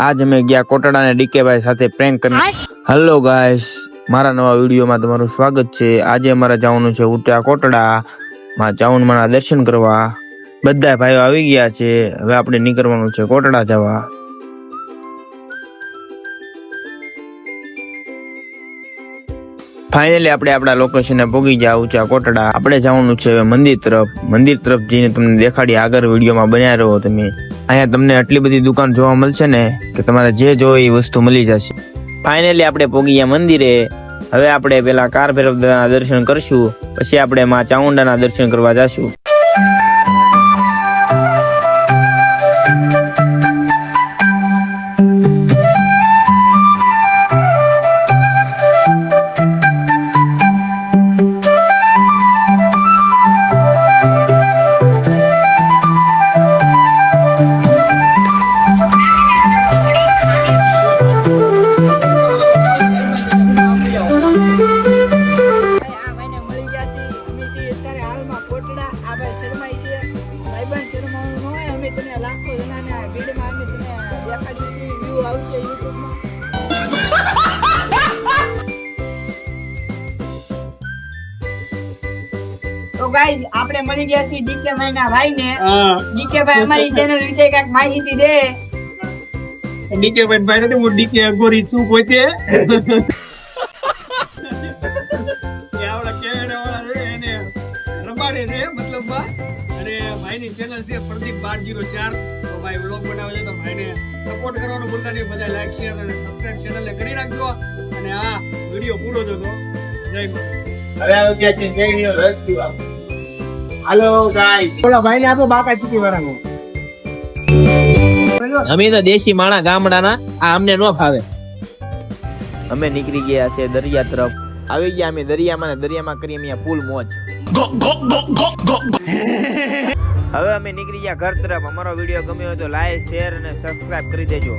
આજ અમે ગયા કોટડાને ડીકે ભાઈ સાથે પ્રેન્ક કરી. હેલો ગાઈસ, મારા નવા વિડીયોમાં તમારું સ્વાગત છે. આજે અમારે જવાનું છે ઉટા કોટડા માં ચાઉંડમાના દર્શન કરવા. બધા ભાઈઓ આવી ગયા છે. હવે આપણે નીકળવાનું છે કોટડા જવા. ફાઇનલી આપણે આપણા લોકેશને પહોંચી ગયા ઊંચા કોટડા. આપણે જવાનું છે હવે મંદિર તરફ જઈને તમને દેખાડી આગળ વિડીયોમાં બન્યા રહો તમે. અહીંયા તમને આટલી બધી દુકાન જોવા મળશે ને કે તમારે જે જોઈએ એ વસ્તુ મળી જશે. ફાઇનલી આપણે પહોંચી ગયા મંદિરે. હવે આપણે પેલા કાર ભૈરવના દર્શન કરશું, પછી આપણે માં ચામુંડાના દર્શન કરવા જશું. તો ગાઈઝ આપણે મળી ગયા છીએ ડીકે ભાઈ ના ભાઈ ને. ડીકે ભાઈ અમારી ચેનલ વિશે કઈક માહિતી દે. ડીકે ભાઈ નથી, હું ડીકે અગોરી છું પોતે. રમાડે છે મતલબમાં. અને ભાઈની ચેનલ છે પ્રદીપ 1204. તો ભાઈ વ્લોગ બનાવે છે તો ભાઈને સપોર્ટ કરવાનું ભૂલતા નહીં. બધા લાઈક શેર અને સબસ્ક્રાઇબ ચેનલને કરી નાખજો. અને આ વિડીયો પૂરો જોજો. જય માતા. હવે આવી ગયા છે મેળીનો રસ્તો. હાલો ગાઈસ, ઓલા ભાઈને આપો બાકા ચીકી વાળાનો. અમે તો દેશી માણા ગામડાના, આ અમને ન ફાવે. અમે નીકળી ગયા છે દરિયા તરફ. આવી ગયા અમે દરિયામાં ને દરિયામાં કરીએ અહીંયા ફૂલ મોજ. હવે અમે નીકળી ગયા ઘર તરફ. અમારો વિડીયો ગમ્યો હોય તો લાઈક શેર અને સબસ્ક્રાઇબ કરી દેજો.